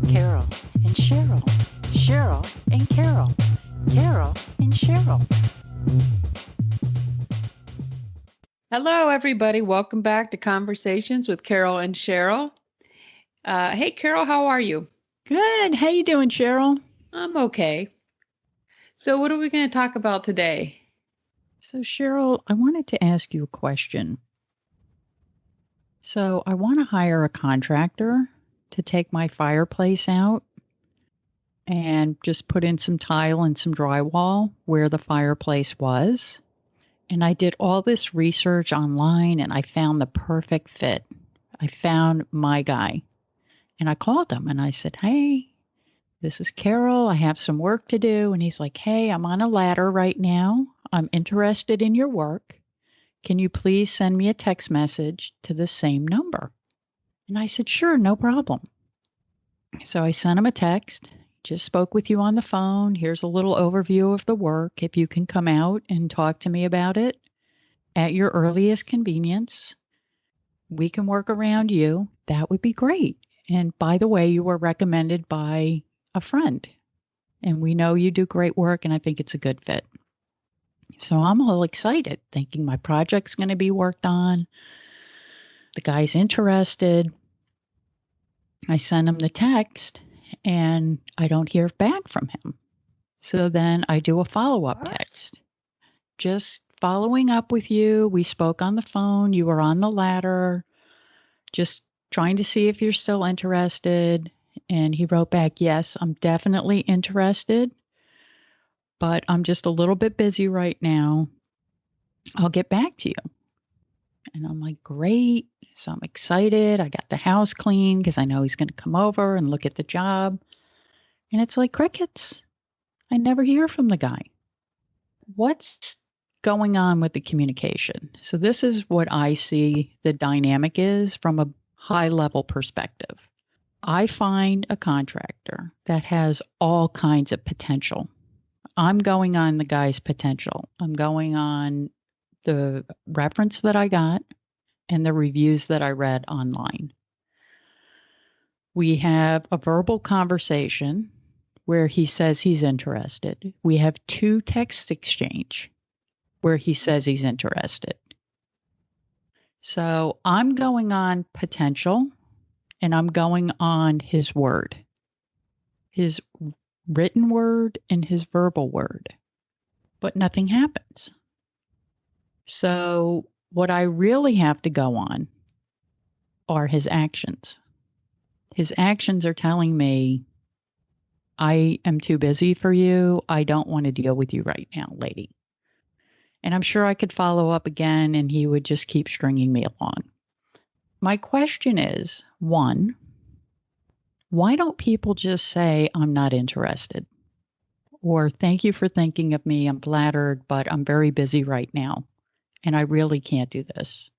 Carol and Cheryl, Cheryl and Carol, Carol and Cheryl. Hello, everybody. Welcome back to Conversations with Carol and Cheryl. Hey, Carol, how are you? Good. How you doing, Cheryl? I'm okay. So what are we going to talk about today? So, Cheryl, I wanted to ask you a question. So, I want to hire a contractor to take my fireplace out and just put in some tile and some drywall where the fireplace was. And I did all this research online and I found the perfect fit. I found my guy. And I called him and I said, "Hey, this is Carol. I have some work to do." And he's like, "Hey, I'm on a ladder right now. I'm interested in your work. Can you please send me a text message to the same number?" And I said, "Sure, no problem." So I sent him a text. "Just spoke with you on the phone. Here's a little overview of the work. If you can come out and talk to me about it at your earliest convenience, we can work around you. That would be great. And by the way, you were recommended by a friend. And we know you do great work, and I think it's a good fit." So I'm all excited, thinking my project's going to be worked on. The guy's interested. I send him the text, and I don't hear back from him. So then I do a follow-up text. "Just following up with you. We spoke on the phone. You were on the ladder. Just trying to see if you're still interested." And he wrote back, "Yes, I'm definitely interested, but I'm just a little bit busy right now. I'll get back to you." And I'm like, great. So I'm excited. I got the house clean because I know he's going to come over and look at the job. And it's like crickets. I never hear from the guy. What's going on with the communication? So this is what I see the dynamic is from a high level perspective. I find a contractor that has all kinds of potential. I'm going on the guy's potential. I'm going on the reference that I got and the reviews that I read online. We have a verbal conversation where he says he's interested. We have 2 text exchange where he says he's interested. So I'm going on potential and I'm going on his word, his written word and his verbal word, but nothing happens. So what I really have to go on are his actions. His actions are telling me, "I am too busy for you. I don't want to deal with you right now, lady." And I'm sure I could follow up again and he would just keep stringing me along. My question is, 1, why don't people just say, "I'm not interested"? Or, "Thank you for thinking of me. I'm flattered, but I'm very busy right now and I really can't do this."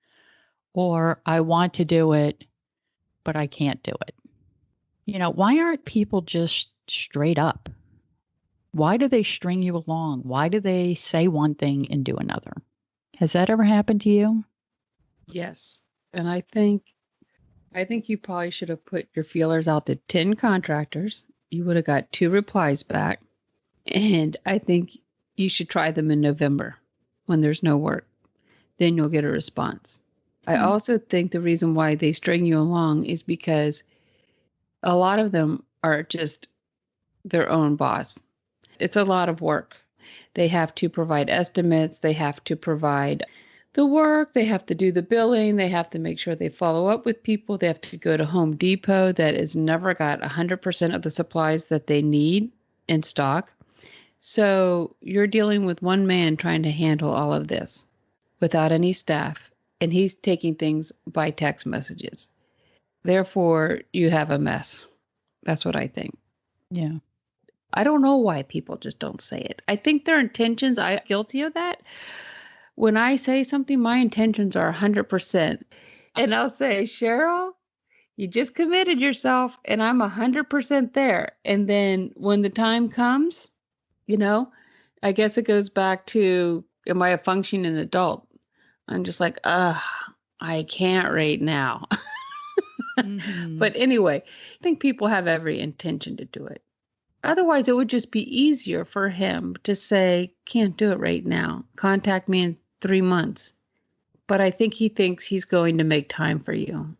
Or, "I want to do it, but I can't do it." Why aren't people just straight up? Why do they string you along? Why do they say one thing and do another? Has that ever happened to you? Yes. And I think you probably should have put your feelers out to 10 contractors. You would have got 2 replies back. And I think you should try them in November when there's no work. Then you'll get a response. I also think the reason why they string you along is because a lot of them are just their own boss. It's a lot of work. They have to provide estimates. They have to provide the work. They have to do the billing. They have to make sure they follow up with people. They have to go to Home Depot that has never got 100% of the supplies that they need in stock. So you're dealing with one man trying to handle all of this without any staff, and he's taking things by text messages. Therefore, you have a mess. That's what I think. Yeah. I don't know why people just don't say it. I think their intentions, I'm guilty of that. When I say something, my intentions are 100%. And I'll say, "Cheryl, you just committed yourself and I'm 100% there." And then when the time comes, I guess it goes back to, am I a functioning adult? I'm just like, I can't right now. Hmm. But anyway, I think people have every intention to do it. Otherwise, it would just be easier for him to say, can't do it right now. Contact me in 3 months. But I think he thinks he's going to make time for you.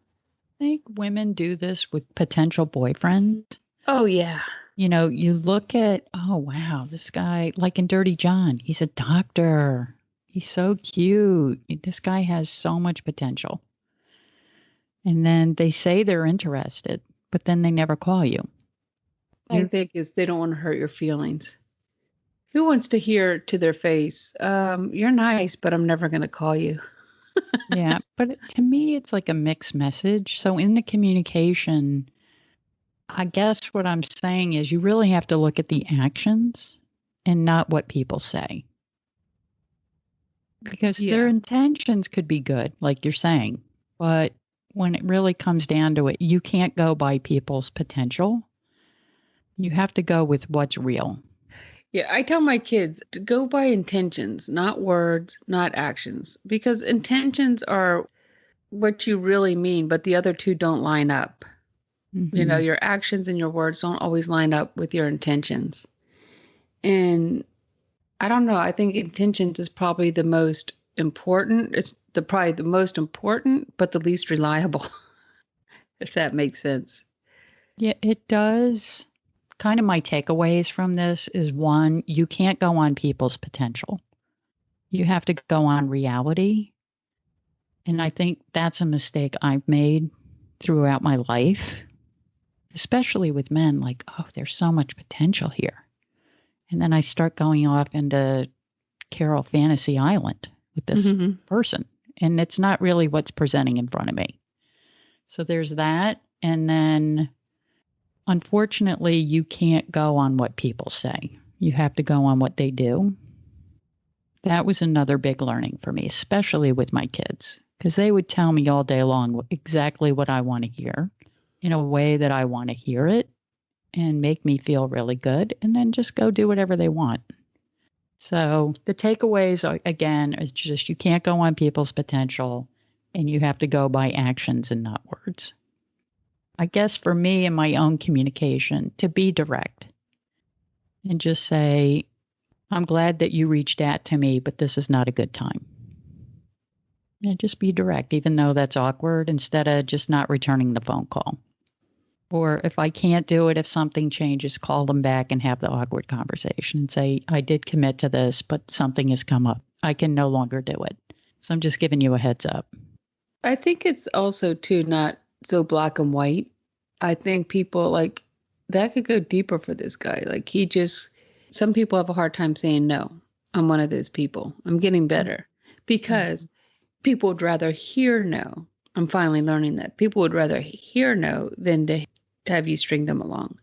I think women do this with potential boyfriends. Oh, yeah. You look at, oh, wow, this guy, like in Dirty John, he's a doctor. He's so cute. This guy has so much potential. And then they say they're interested, but then they never call you. I think is they don't want to hurt your feelings. Who wants to hear to their face, you're nice, but I'm never going to call you? Yeah, but to me, it's like a mixed message. So in the communication, I guess what I'm saying is you really have to look at the actions and not what people say. Because their Yeah. intentions could be good, like you're saying. But when it really comes down to it, you can't go by people's potential. You have to go with what's real. Yeah, I tell my kids to go by intentions, not words, not actions, because intentions are what you really mean, but the other two don't line up. Hmm. Your actions and your words don't always line up with your intentions. And I don't know, I think intentions is probably the most important. It's probably the most important, but the least reliable, if that makes sense. Yeah, it does. Kind of my takeaways from this is one, you can't go on people's potential. You have to go on reality. And I think that's a mistake I've made throughout my life, especially with men. Like, oh, there's so much potential here. And then I start going off into Carol Fantasy Island with this Hmm. person. And it's not really what's presenting in front of me. So there's that. And then unfortunately, you can't go on what people say. You have to go on what they do. That was another big learning for me, especially with my kids, because they would tell me all day long exactly what I want to hear in a way that I want to hear it and make me feel really good, and then just go do whatever they want. So the takeaways, again, is just you can't go on people's potential and you have to go by actions and not words. I guess for me in my own communication, to be direct and just say, I'm glad that you reached out to me, but this is not a good time. And just be direct, even though that's awkward, instead of just not returning the phone call. Or if I can't do it, if something changes, call them back and have the awkward conversation and say, I did commit to this, but something has come up. I can no longer do it. So I'm just giving you a heads up. I think it's also, too, not so black and white. I think people like that could go deeper for this guy. Like some people have a hard time saying no. I'm one of those people. I'm getting better because Mhm. people would rather hear no. I'm finally learning that people would rather hear no than to have you string them along.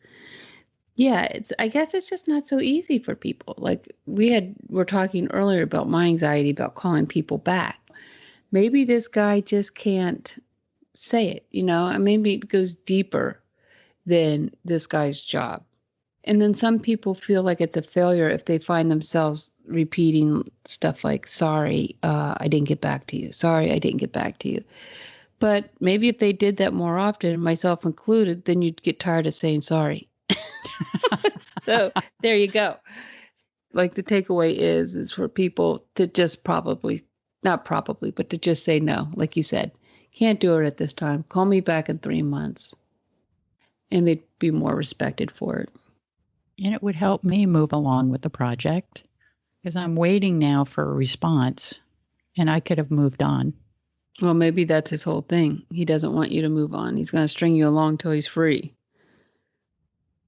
Yeah, I guess it's just not so easy for people. Like we're talking earlier about my anxiety about calling people back. Maybe this guy just can't say it, and maybe it goes deeper than this guy's job. And then some people feel like it's a failure if they find themselves repeating stuff like, sorry, I didn't get back to you. Sorry, I didn't get back to you. But maybe if they did that more often, myself included, then you'd get tired of saying sorry. So there you go. Like the takeaway is for people to just not probably, but to just say no, like you said, can't do it at this time. Call me back in 3 months. And they'd be more respected for it. And it would help me move along with the project because I'm waiting now for a response and I could have moved on. Well, maybe that's his whole thing. He doesn't want you to move on. He's going to string you along till he's free.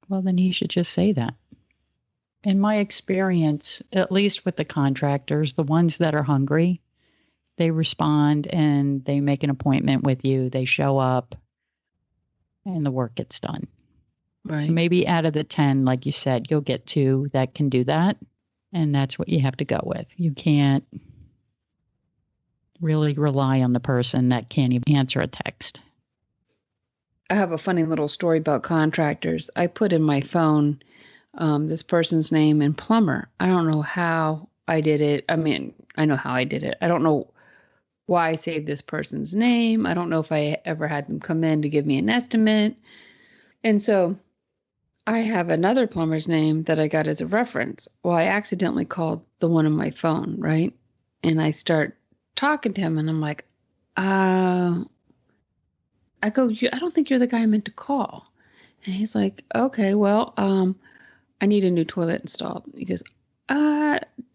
Well, then he should just say that. In my experience, at least with the contractors, the ones that are hungry, they respond and they make an appointment with you. They show up and the work gets done. So Right. maybe out of the 10, like you said, you'll get 2 that can do that. And that's what you have to go with. You can't really rely on the person that can't even answer a text. I have a funny little story about contractors. I put in my phone this person's name and plumber. I don't know how I did it. I mean, I know how I did it. I don't know why I saved this person's name. I don't know if I ever had them come in to give me an estimate. And so I have another plumber's name that I got as a reference. Well, I accidentally called the one on my phone, right? And I start talking to him and I'm like, I go, I don't think you're the guy I meant to call. And he's like, okay, well, I need a new toilet installed. He goes,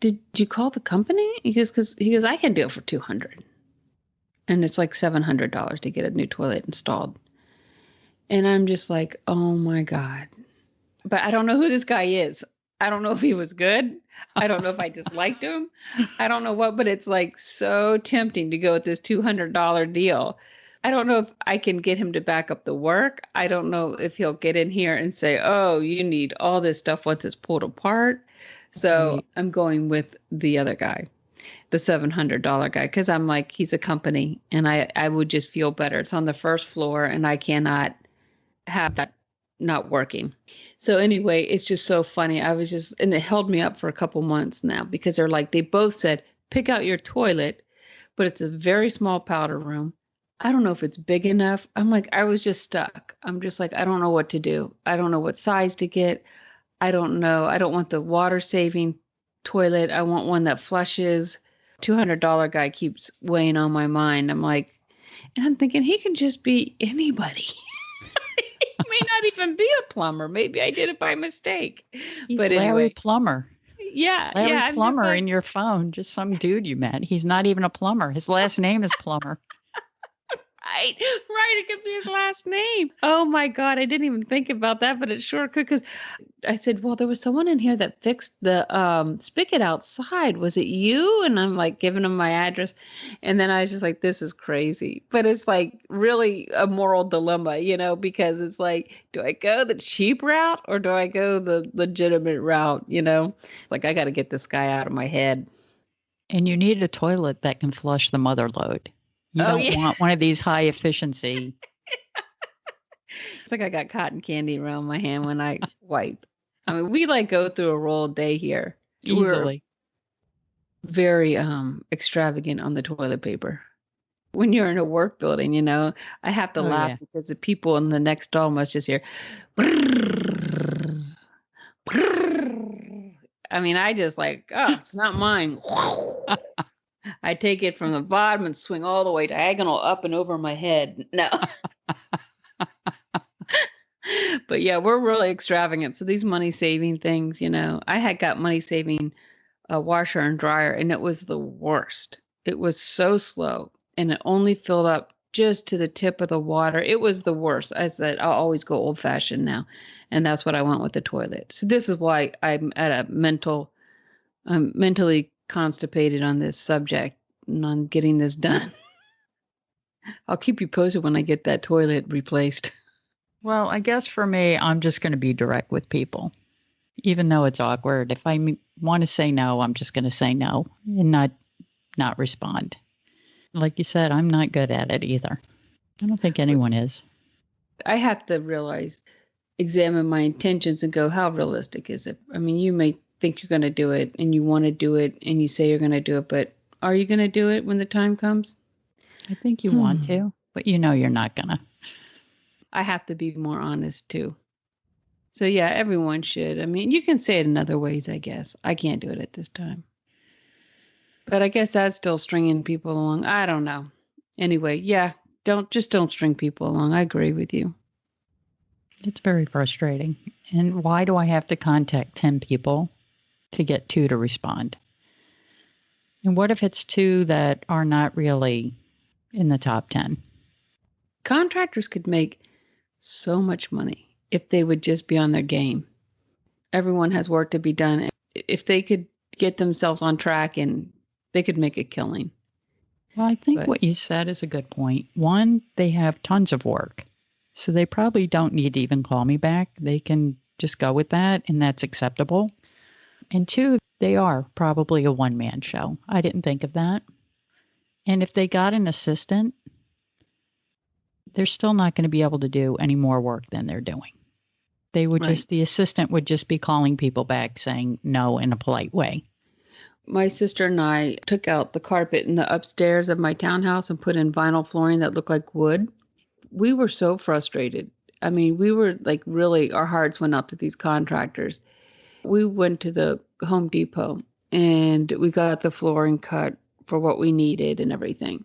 did you call the company? Because I can do it for $200. And it's like $700 to get a new toilet installed. And I'm just like, oh my God. But I don't know who this guy is. I don't know if he was good. I don't know if I disliked him. I don't know what, but it's like so tempting to go with this $200 deal. I don't know if I can get him to back up the work. I don't know if he'll get in here and say, oh, you need all this stuff once it's pulled apart. So Right. I'm going with the other guy, the $700 guy, because I'm like, he's a company and I would just feel better. It's on the first floor and I cannot have that not working. So anyway, it's just so funny. And it held me up for a couple months now because they both said, pick out your toilet, but it's a very small powder room. I don't know if it's big enough. I'm like, I was just stuck. I'm just like, I don't know what to do. I don't know what size to get. I don't know. I don't want the water saving toilet. I want one that flushes. $200 guy keeps weighing on my mind. I'm like, and I'm thinking he can just be anybody. He may not even be a plumber. Maybe I did it by mistake. He's But Larry anyway, Plummer. yeah, Larry I'm just Plummer like, in your phone, just some dude you met. He's not even a plumber. His last name is Plummer. right, right. It could be his last name. Oh my God, I didn't even think about that, but it sure could. Because I said, well, there was someone in here that fixed the spigot outside. Was it you? And I'm like giving him my address, and then I was just like, this is crazy. But it's like really a moral dilemma, because it's like, do I go the cheap route or do I go the legitimate route? Like I got to get this guy out of my head. And you need a toilet that can flush the mother load. You Oh don't yeah. want one of these high efficiency. It's like I got cotton candy around my hand when I wipe. I mean, we go through a roll a day here. We're Easily. very extravagant on the toilet paper. When you're in a work building, I have to Oh, laugh yeah. because the people in the next stall must just hear. "Brrr, brrr." I mean, I just oh, it's not mine. I take it from the bottom and swing all the way diagonal up and over my head. No. But yeah, we're really extravagant. So these money saving things, I had got money saving a washer and dryer and it was the worst. It was so slow and it only filled up just to the tip of the water. It was the worst. I said, I'll always go old fashioned now. And that's what I went with the toilet. So this is why I'm mentally constipated on this subject and on getting this done. I'll keep you posted when I get that toilet replaced. Well, I guess for me, I'm just going to be direct with people. Even though it's awkward, if I want to say no, I'm just going to say no and not respond. Like you said, I'm not good at it either. I don't think anyone is. I have to examine my intentions and go, how realistic is it? I mean, you may think you're going to do it and you want to do it and you say you're going to do it, but are you going to do it when the time comes? I think you want to, but you're not going to. I have to be more honest too. So yeah, everyone should. I mean, you can say it in other ways, I guess. I can't do it at this time. But I guess that's still stringing people along. I don't know. Anyway, yeah, don't string people along. I agree with you. It's very frustrating. And why do I have to contact 10 people to get 2 to respond? And what if it's 2 that are not really in the top 10? Contractors could make so much money if they would just be on their game. Everyone has work to be done. If they could get themselves on track and they could make a killing. Well, I think what you said is a good point. One, they have tons of work. So they probably don't need to even call me back. They can just go with that, and that's acceptable. And 2, they are probably a one-man show. I didn't think of that. And if they got an assistant, they're still not going to be able to do any more work than they're doing. They would the assistant would just be calling people back saying no in a polite way. My sister and I took out the carpet in the upstairs of my townhouse and put in vinyl flooring that looked like wood. We were so frustrated. I mean, we were like really, our hearts went out to these contractors. We went to the Home Depot and we got the flooring cut for what we needed and everything.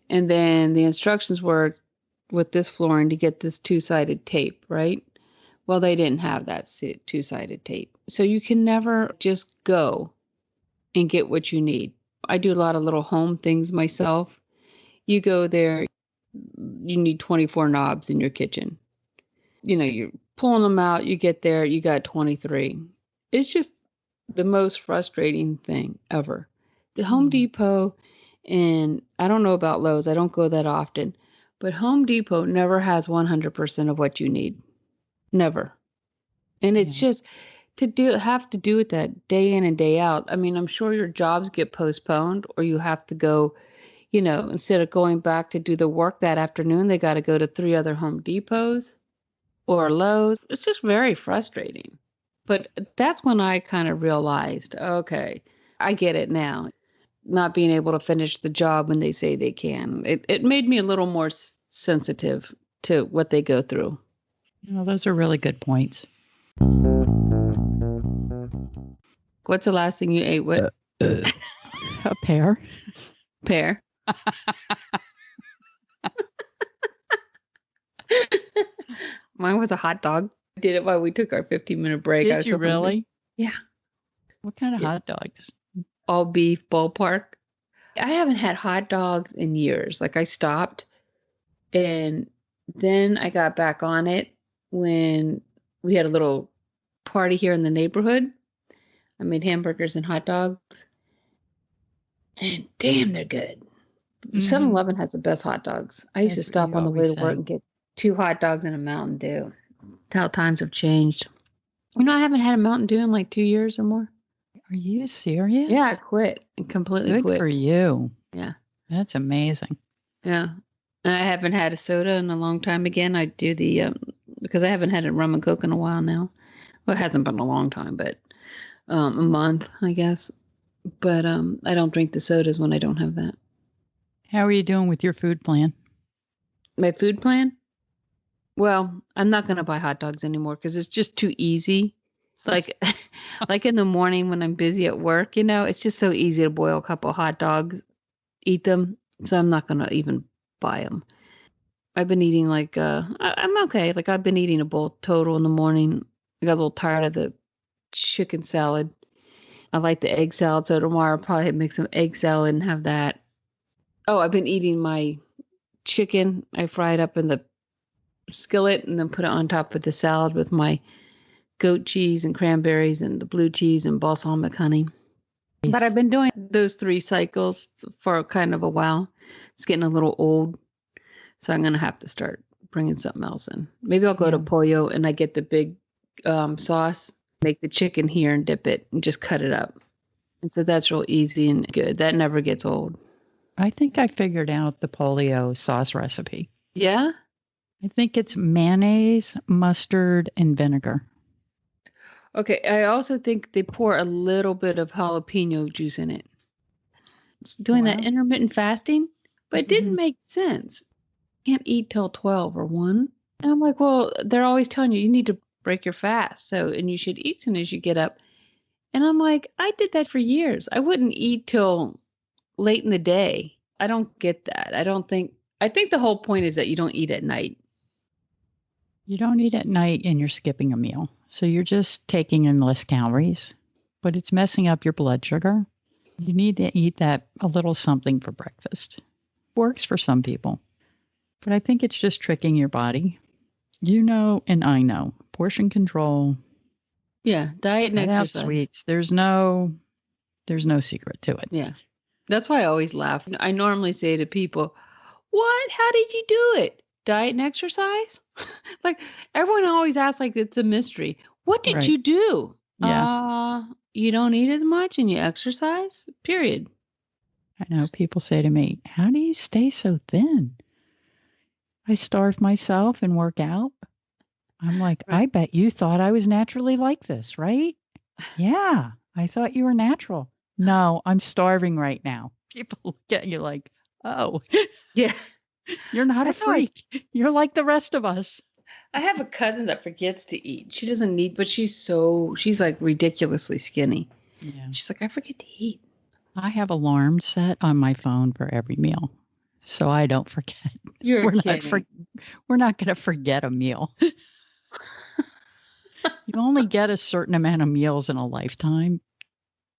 And then the instructions were with this flooring to get this two-sided tape, right? Well, they didn't have that two-sided tape. So you can never just go and get what you need. I do a lot of little home things myself. You go there, you need 24 knobs in your kitchen. You know, you're pulling them out, you get there, you got 23. It's just the most frustrating thing ever. The Home Depot, and I don't know about Lowe's, I don't go that often, but Home Depot never has 100% of what you need. Never. And it's just have to do it that day in and day out. I mean, I'm sure your jobs get postponed or you have to go, you know, instead of going back to do the work that afternoon, they got to go to 3 other Home Depots or Lowe's. It's just very frustrating. But that's when I kind of realized, okay, I get it now. Not being able to finish the job when they say they can. It made me a little more sensitive to what they go through. Well, those are really good points. What's the last thing you ate with? A pear. Pear. Mine was a hot dog. I did it while we took our 15-minute break. Did you really? Yeah. What kind of hot dogs? All beef ballpark. I haven't had hot dogs in years. Like I stopped and then I got back on it when we had a little party here in the neighborhood. I made hamburgers and hot dogs. And damn, they're good. 7-Eleven has the best hot dogs. I used to stop on the way to work and get 2 hot dogs and a Mountain Dew. That's how times have changed. You know, I haven't had a Mountain Dew in like 2 years or more. Are you serious? Yeah, I quit. I completely quit. Good for you. Yeah. That's amazing. Yeah. And I haven't had a soda in a long time again. I do the, because I haven't had a rum and coke in a while now. Well, it hasn't been a long time, but a month, I guess. But I don't drink the sodas when I don't have that. How are you doing with your food plan? My food plan? Well, I'm not going to buy hot dogs anymore because it's just too easy. Like, like in the morning when I'm busy at work, you know, it's just so easy to boil a couple of hot dogs, eat them. So I'm not going to even buy them. I've been eating like, I'm okay. Like I've been eating a bowl total in the morning. I got a little tired of the chicken salad. I like the egg salad. So tomorrow I'll probably make some egg salad and have that. Oh, I've been eating my chicken. I fry it up in the skillet and then put it on top of the salad with my goat cheese and cranberries and the blue cheese and balsamic honey. Nice. But I've been doing those 3 cycles for kind of a while. It's getting a little old. So I'm going to have to start bringing something else in. Maybe I'll go to Pollo and I get the big sauce, make the chicken here and dip it and just cut it up. And so that's real easy and good. That never gets old. I think I figured out the polio sauce recipe. Yeah? I think it's mayonnaise, mustard, and vinegar. Okay. I also think they pour a little bit of jalapeno juice in it. It's doing that intermittent fasting, but it didn't make sense. Can't eat till 12 or 1. And I'm like, well, they're always telling you need to break your fast. So, and you should eat as soon as you get up. And I'm like, I did that for years. I wouldn't eat till late in the day. I don't get that. I think the whole point is that you don't eat at night. You don't eat at night and you're skipping a meal. So you're just taking in less calories, but it's messing up your blood sugar. You need to eat that a little something for breakfast. Works for some people, but I think it's just tricking your body. You know, and I know, portion control. Yeah, diet and exercise. Sweets. There's no secret to it. Yeah. That's why I always laugh. I normally say to people, what? How did you do it? Diet and exercise? Like everyone always asks like it's a mystery. What did you do? Yeah. You don't eat as much and you exercise? Period. I know people say to me, how do you stay so thin? I starve myself and work out. I'm like, I bet you thought I was naturally like this, right? Yeah, I thought you were natural. No, I'm starving right now. People look at you like, oh, Yeah. you're not a That's how freak. You're like the rest of us. I have a cousin that forgets to eat. She doesn't need, but she's like ridiculously skinny. Yeah. She's like, I forget to eat. I have alarms set on my phone for every meal, so I don't forget. You're We're not kidding. we're not going to forget a meal. You only get a certain amount of meals in a lifetime.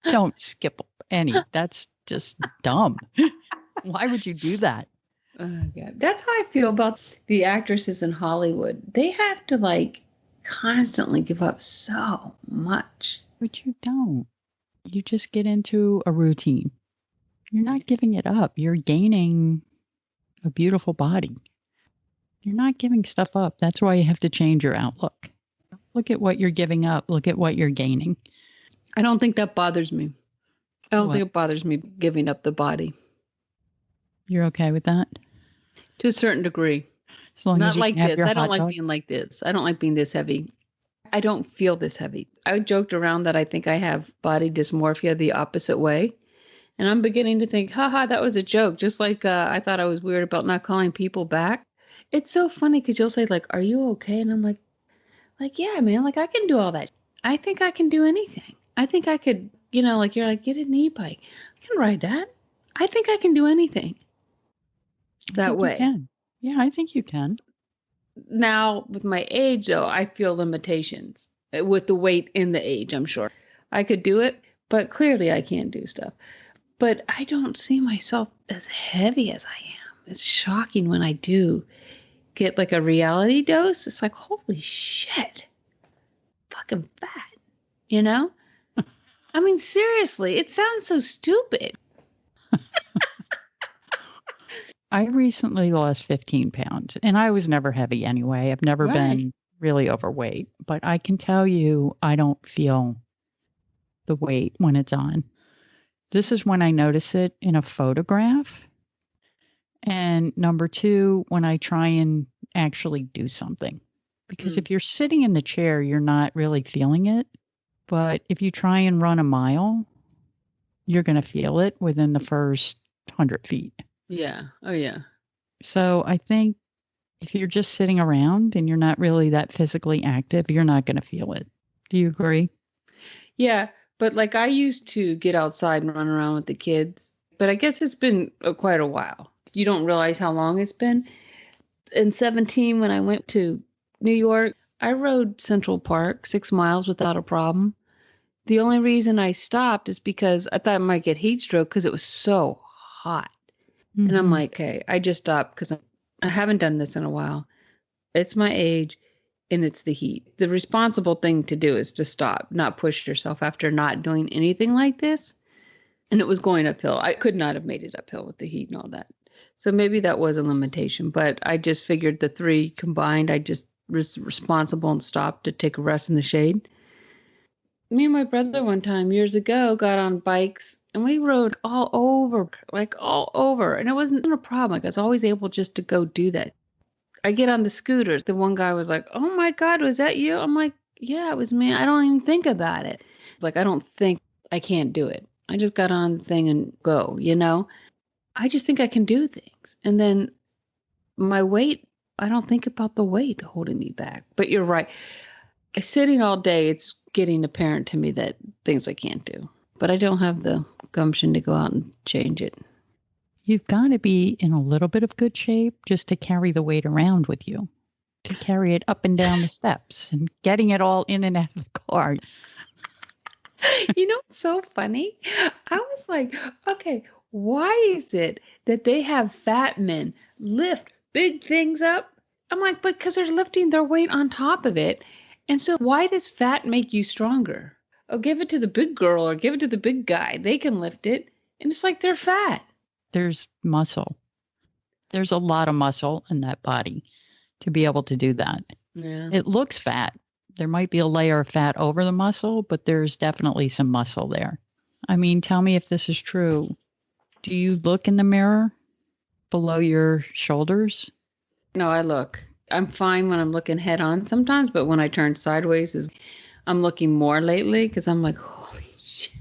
Don't skip any. That's just dumb. Why would you do that? Oh, God. That's how I feel about the actresses in Hollywood. They have to like constantly give up so much. But you don't. You just get into a routine. You're not giving it up. You're gaining a beautiful body. You're not giving stuff up. That's why you have to change your outlook. Look at what you're giving up. Look at what you're gaining. I don't think that bothers me. I don't What? think it bothers me giving up the body You're okay with that? to a certain degree. As long Not as you like can have this. your I don't hot like dog? being like this. I don't like being this heavy. I don't feel this heavy. I joked around that I think I have body dysmorphia the opposite way. And I'm beginning to think, haha, that was a joke. Just like I thought I was weird about not calling people back. It's so funny because you'll say, like, are you okay? And I'm like, yeah, man, like I can do all that. I think I can do anything. I think I could, like you're like, get an e-bike. I can ride that. I think I can do anything I that think way. You can. Yeah, I think you can. Now, with my age, though, I feel limitations with the weight in the age, I'm sure. I could do it, but clearly I can't do stuff. But I don't see myself as heavy as I am. It's shocking when I do get like a reality dose. It's like, holy shit, fucking fat, you know? I mean, seriously, it sounds so stupid. I recently lost 15 pounds, and I was never heavy anyway. I've never been really overweight, but I can tell you I don't feel the weight when it's on. This is when I notice it in a photograph. And number two, when I try and actually do something. Because if you're sitting in the chair, you're not really feeling it. But if you try and run a mile, you're going to feel it within the first 100 feet. Yeah. Oh, yeah. So I think if you're just sitting around and you're not really that physically active, you're not going to feel it. Do you agree? Yeah. But like I used to get outside and run around with the kids, but I guess it's been quite a while. You don't realize how long it's been. In 17, when I went to New York, I rode Central Park 6 miles without a problem. The only reason I stopped is because I thought I might get heat stroke because it was so hot. Mm-hmm. And I'm like, okay, I just stopped because I haven't done this in a while. It's my age and it's the heat. The responsible thing to do is to stop, not push yourself after not doing anything like this. And it was going uphill. I could not have made it uphill with the heat and all that. So maybe that was a limitation, but I just figured the three combined, I just was responsible and stopped to take a rest in the shade. Me and my brother one time years ago got on bikes and we rode all over. And it wasn't a problem. I was always able just to go do that. I get on the scooters. The one guy was like, oh my God, was that you? I'm like, yeah, it was me. I don't even think about it. It's like, I don't think I can't do it. I just got on the thing and go, I just think I can do things. And then my weight, I don't think about the weight holding me back. But you're right. Sitting all day, it's getting apparent to me that things I can't do. But I don't have the gumption to go out and change it. You've got to be in a little bit of good shape just to carry the weight around with you, to carry it up and down the steps and getting it all in and out of the car. It's so funny. I was like, okay, why is it that they have fat men lift big things up? I'm like, but because they're lifting their weight on top of it. And so why does fat make you stronger? Oh, give it to the big girl or give it to the big guy. They can lift it. And it's like they're fat. There's muscle. There's a lot of muscle in that body to be able to do that. Yeah. It looks fat. There might be a layer of fat over the muscle, but there's definitely some muscle there. I mean, tell me if this is true. Do you look in the mirror below your shoulders? No, I look. I'm fine when I'm looking head on sometimes, but when I turn sideways, I'm looking more lately because I'm like, holy shit.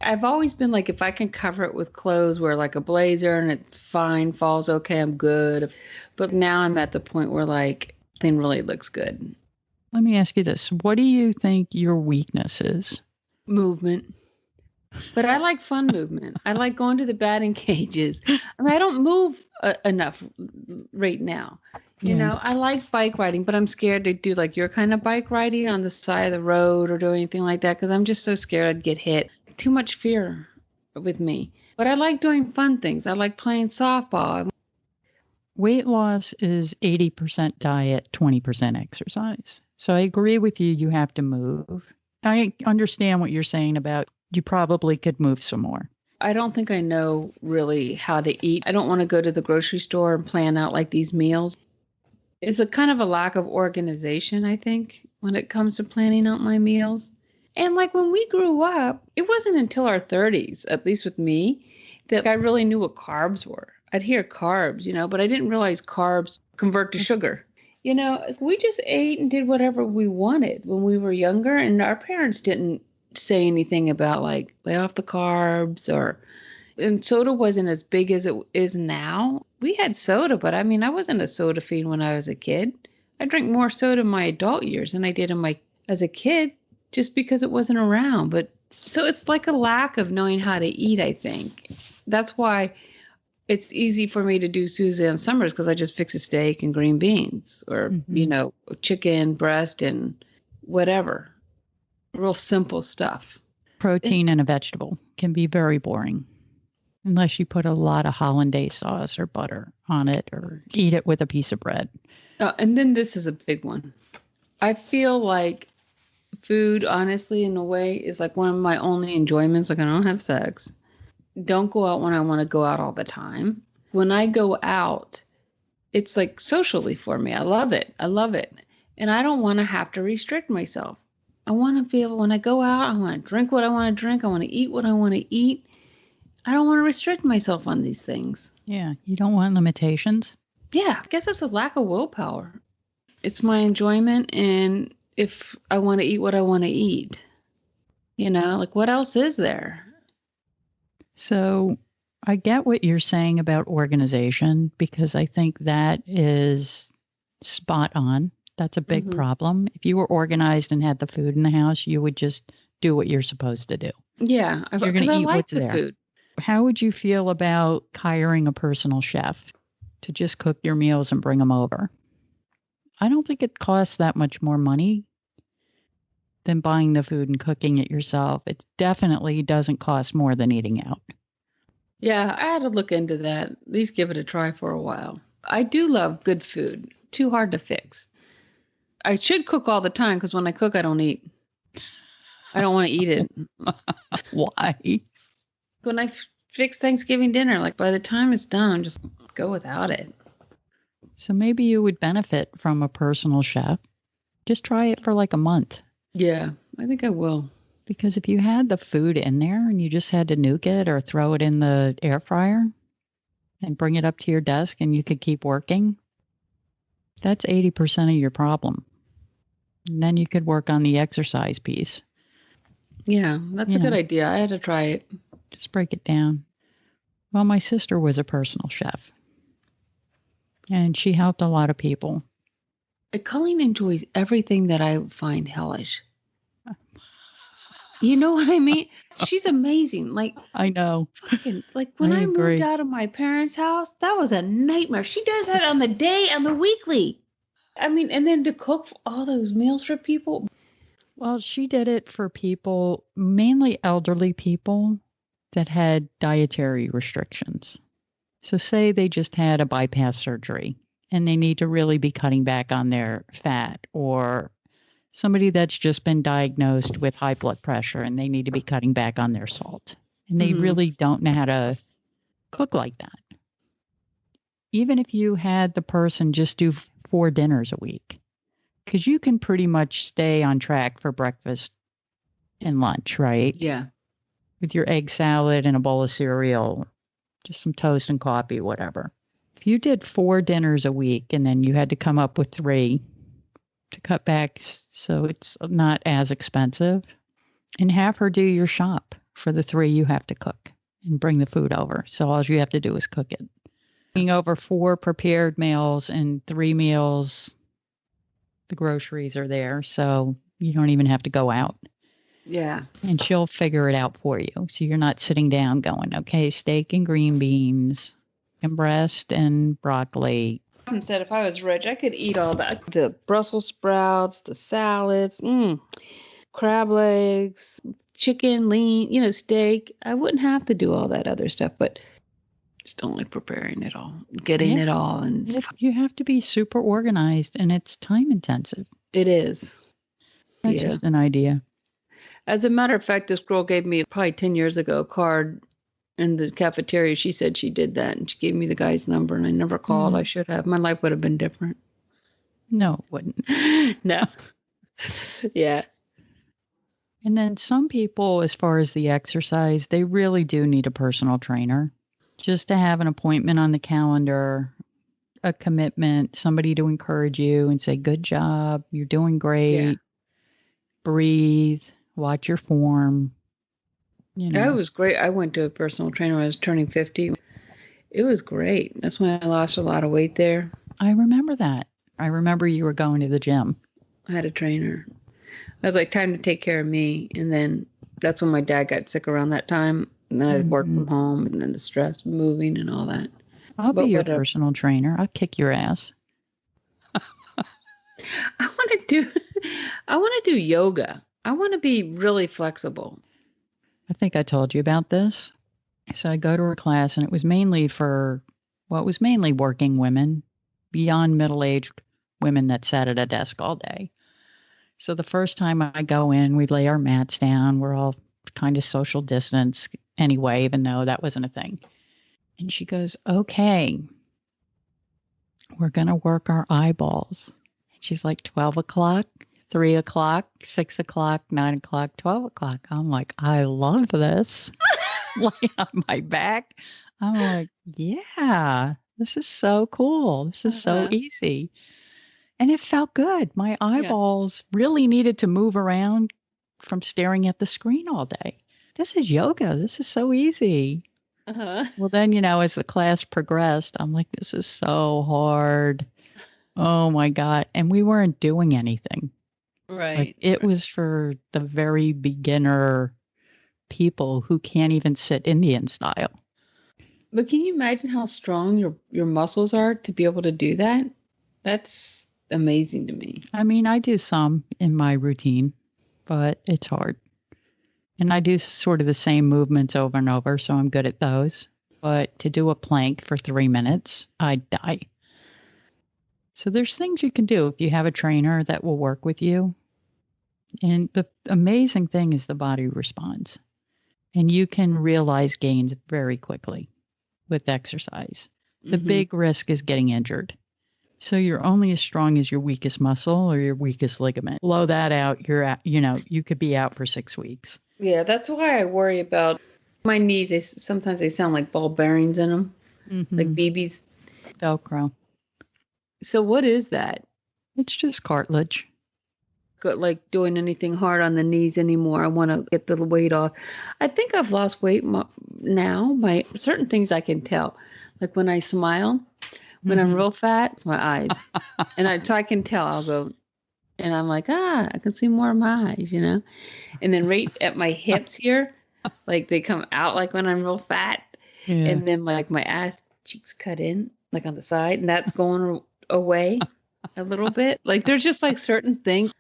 I've always been like, if I can cover it with clothes, wear like a blazer and it's fine, falls okay, I'm good. But now I'm at the point where like thing really looks good. Let me ask you this. What do you think your weakness is? Movement. But I like fun movement. I like going to the batting cages. I mean, I don't move enough right now. You know, I like bike riding, but I'm scared to do like your kind of bike riding on the side of the road or do anything like that because I'm just so scared I'd get hit. Too much fear with me. But I like doing fun things. I like playing softball. Weight loss is 80% diet, 20% exercise. So I agree with you. You have to move. I understand what you're saying about you probably could move some more. I don't think I know really how to eat. I don't want to go to the grocery store and plan out like these meals. It's a kind of a lack of organization, I think, when it comes to planning out my meals. And like when we grew up, it wasn't until our 30s, at least with me, that I really knew what carbs were. I'd hear carbs, but I didn't realize carbs convert to sugar. We just ate and did whatever we wanted when we were younger, and our parents didn't say anything about like lay off the carbs and soda wasn't as big as it is now. We had soda, but I mean, I wasn't a soda fiend when I was a kid. I drank more soda in my adult years than I did as a kid just because it wasn't around. But so it's like a lack of knowing how to eat, I think. That's why it's easy for me to do Suzanne Summers because I just fix a steak and green beans or, chicken breast and whatever. Real simple stuff. Protein in a vegetable can be very boring unless you put a lot of hollandaise sauce or butter on it or eat it with a piece of bread. And then this is a big one. I feel like food, honestly, in a way, is like one of my only enjoyments. Like I don't have sex. Don't go out when I want to go out all the time. When I go out, it's like socially for me. I love it. And I don't want to have to restrict myself. I want to be able, when I go out, I want to drink what I want to drink. I want to eat what I want to eat. I don't want to restrict myself on these things. Yeah. You don't want limitations? Yeah. I guess it's a lack of willpower. It's my enjoyment. And if I want to eat what I want to eat, like what else is there? So I get what you're saying about organization because I think that is spot on. That's a big problem. If you were organized and had the food in the house, you would just do what you're supposed to do. Yeah, because I like the food. How would you feel about hiring a personal chef to just cook your meals and bring them over? I don't think it costs that much more money than buying the food and cooking it yourself. It definitely doesn't cost more than eating out. Yeah, I had to look into that. At least give it a try for a while. I do love good food. Too hard to fix. I should cook all the time because when I cook, I don't eat. I don't want to eat it. Why? When I fix Thanksgiving dinner, like by the time it's done, I'm just go without it. So maybe you would benefit from a personal chef. Just try it for like a month. Yeah, I think I will. Because if you had the food in there and you just had to nuke it or throw it in the air fryer and bring it up to your desk and you could keep working, that's 80% of your problem. And then you could work on the exercise piece. Yeah, that's a good idea. I had to try it. Just break it down. Well, my sister was a personal chef. And she helped a lot of people. Colleen enjoys everything that I find hellish. You know what I mean? She's amazing. Like I know. Fucking like when I moved out of my parents' house, that was a nightmare. She does that on the weekly. I mean, and then to cook all those meals for people. Well, she did it for people, mainly elderly people that had dietary restrictions. So say they just had a bypass surgery and they need to really be cutting back on their fat, or somebody that's just been diagnosed with high blood pressure and they need to be cutting back on their salt. And they really don't know how to cook like that. Even if you had the person just do 4 dinners a week, because you can pretty much stay on track for breakfast and lunch, right? Yeah. With your egg salad and a bowl of cereal, just some toast and coffee, whatever. If you did 4 dinners a week and then you had to come up with 3 to cut back so it's not as expensive, and have her do your shop. For the 3, you have to cook and bring the food over. So all you have to do is cook it. Bringing over 4 prepared meals and 3 meals, the groceries are there. So you don't even have to go out. Yeah. And she'll figure it out for you. So you're not sitting down going, okay, steak and green beans and breast and broccoli. Said if I was rich, I could eat all that. The Brussels sprouts, the salads, crab legs, chicken, lean, steak. I wouldn't have to do all that other stuff, but just don't like preparing it all, getting it all. And you have to be super organized, and it's time intensive. It is. That's just an idea. As a matter of fact, this girl gave me probably 10 years ago a card in the cafeteria. She said she did that, and she gave me the guy's number, and I never called. I should have. My life would have been different. No, it wouldn't. No. Yeah. And then some people, as far as the exercise, they really do need a personal trainer. Just to have an appointment on the calendar, a commitment, somebody to encourage you and say, good job, you're doing great. Yeah. Breathe, watch your form. That was great. I went to a personal trainer when I was turning 50. It was great. That's when I lost a lot of weight there. I remember that. I remember you were going to the gym. I had a trainer. I was like, time to take care of me. And then that's when my dad got sick around that time. And then I worked from home, and then the stress of moving and all that. I'll be your personal trainer. I'll kick your ass. I want to do yoga. I want to be really flexible. I think I told you about this. So I go to her class, and it was mainly working women, beyond middle-aged women that sat at a desk all day. So the first time I go in, we lay our mats down. We're all kind of social distance anyway, even though that wasn't a thing. And she goes, okay, we're going to work our eyeballs. And she's like, 12 o'clock, 3 o'clock, 6 o'clock, 9 o'clock, 12 o'clock. I'm like, I love this. Lay on my back. I'm like, yeah, this is so cool. This is so easy. And it felt good. My eyeballs really needed to move around from staring at the screen all day. This is yoga. This is so easy. Well, then, as the class progressed, I'm like, this is so hard. Oh, my God. And we weren't doing anything. Right. Like, it was for the very beginner people who can't even sit Indian style. But can you imagine how strong your muscles are to be able to do that? That's amazing to me. I mean, I do some in my routine, but it's hard. And I do sort of the same movements over and over, so I'm good at those. But to do a plank for 3 minutes, I'd die. So there's things you can do if you have a trainer that will work with you. And the amazing thing is the body responds. And you can realize gains very quickly with exercise. The big risk is getting injured. So you're only as strong as your weakest muscle or your weakest ligament. Blow that out, you're out, you could be out for 6 weeks. Yeah, that's why I worry about my knees. Sometimes they sound like ball bearings in them, like BBs. Velcro. So what is that? It's just cartilage. Like doing anything hard on the knees anymore. I want to get the weight off. I think I've lost weight now. My certain things I can tell, like when I smile, when I'm real fat, it's my eyes, and I can tell. I'll go, and I'm like, I can see more of my eyes, and then right at my hips here, like they come out like when I'm real fat, and then like my ass cheeks cut in like on the side, and that's going away a little bit. Like there's just like certain things.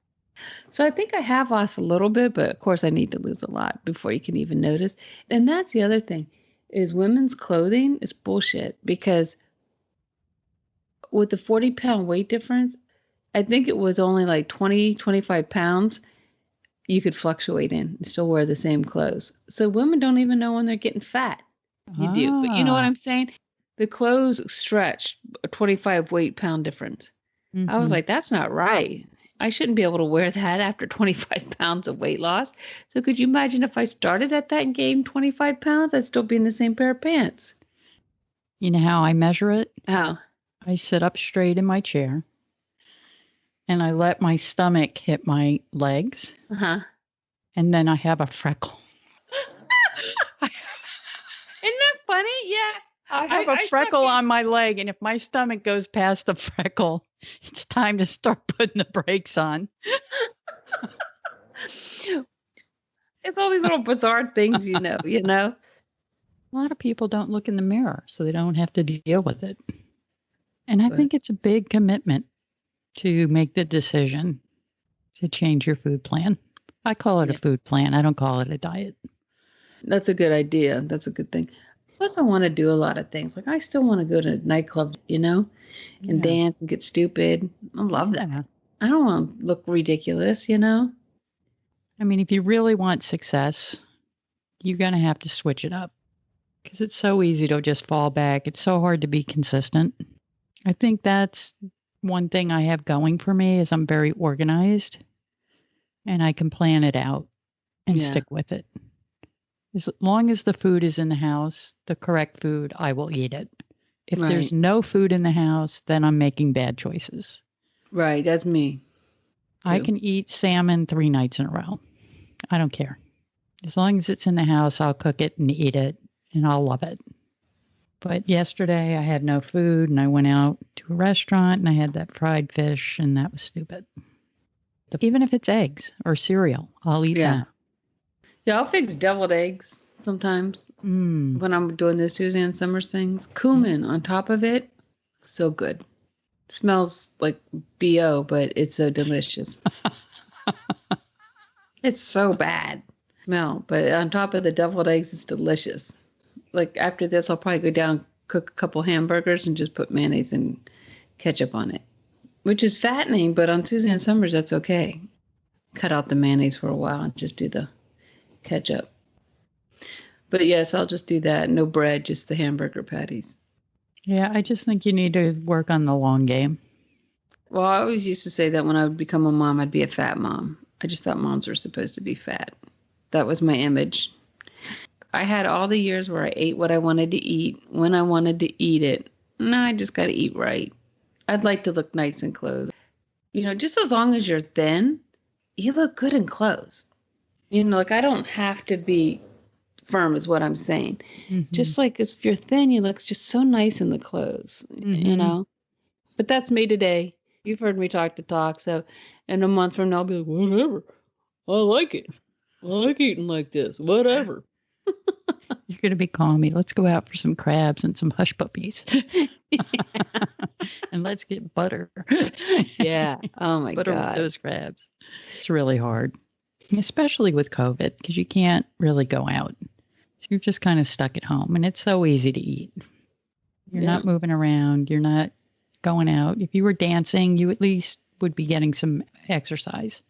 So I think I have lost a little bit, but of course I need to lose a lot before you can even notice. And that's the other thing is women's clothing is bullshit because with the 40-pound weight difference, I think it was only like 20, 25 pounds you could fluctuate in and still wear the same clothes. So women don't even know when they're getting fat. You do. But you know what I'm saying? The clothes stretched a 25 weight pound difference. I was like, that's not right. I shouldn't be able to wear that after 25 pounds of weight loss. So could you imagine if I started at that and gained 25 pounds, I'd still be in the same pair of pants. You know how I measure it? How? I sit up straight in my chair and I let my stomach hit my legs. And then I have a freckle. funny? Yeah. I have a I freckle suck on my leg, and if my stomach goes past the freckle, it's time to start putting the brakes on. It's all these little bizarre things, you know. A lot of people don't look in the mirror, so they don't have to deal with it. And I But think it's a big commitment to make the decision to change your food plan. I call it a yeah, food plan. I don't call it a diet. that's a good idea. That's a good thing. Plus, I want to do a lot of things. Like I still want to go to nightclubs, and Yeah. dance and get stupid. I love that. Yeah. I don't want to look ridiculous, I mean, if you really want success, you're going to have to switch it up because it's so easy to just fall back. It's so hard to be consistent. I think that's one thing I have going for me is I'm very organized and I can plan it out and Yeah. stick with it. As long as the food is in the house, the correct food, I will eat it. If there's Right. no food in the house, then I'm making bad choices. Right. That's me. I Too. can eat salmon 3 nights in a row. I don't care. As long as it's in the house, I'll cook it and eat it, and I'll love it. But yesterday I had no food, and I went out to a restaurant, and I had that fried fish, and that was stupid. Even if it's eggs or cereal, I'll eat Yeah. that. Yeah, I'll fix deviled eggs sometimes Mm. when I'm doing the Suzanne Summers things. Cumin on top of it. So good. Smells like BO, but it's so delicious. It's so bad smell, but on top of the deviled eggs, it's delicious. Like after this, I'll probably go down, cook a couple hamburgers, and just put mayonnaise and ketchup on it, which is fattening, but on Suzanne Summers, that's okay. Cut out the mayonnaise for a while and just do the ketchup. But yes, I'll just do that. No bread, just the hamburger patties. Yeah, I just think you need to work on the long game. Well, I always used to say that when I would become a mom, I'd be a fat mom. I just thought moms were supposed to be fat. That was my image. I had all the years where I ate what I wanted to eat when I wanted to eat it. Now I just got to eat right. I'd like to look nice in clothes. Just as long as you're thin, you look good in clothes. Like I don't have to be firm is what I'm saying. Mhm. Just like if you're thin, you look just so nice in the clothes, Mhm. But that's me today. You've heard me talk the talk. So in a month from now, I'll be like, whatever. I like it. I like eating like this. Whatever. You're going to be calling me. Let's go out for some crabs and some hush puppies. And let's get butter. Yeah. Oh my Butter with God. those crabs. It's really hard, especially with COVID, because you can't really go out. So you're just kind of stuck at home, and it's so easy to eat. You're Yeah. not moving around. You're not going out. If you were dancing, you at least would be getting some exercise.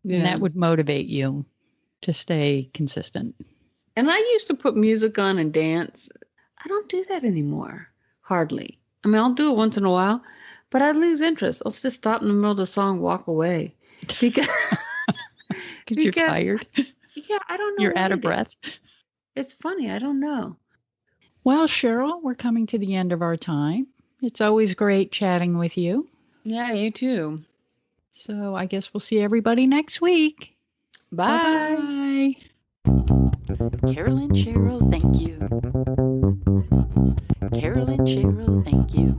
Yeah. And that would motivate you to stay consistent. And I used to put music on and dance. I don't do that anymore. Hardly. I mean, I'll do it once in a while, but I lose interest. I'll just stop in the middle of the song, walk away. Because You're tired. Yeah, I don't know. You're out what of it is. breath. It's funny. I don't know. Well, Cheryl, we're coming to the end of our time. It's always great chatting with you. Yeah, you too. So I guess we'll see everybody next week. Bye. Bye-bye. Carolyn, Cheryl, thank you. Carolyn, Cheryl, thank you.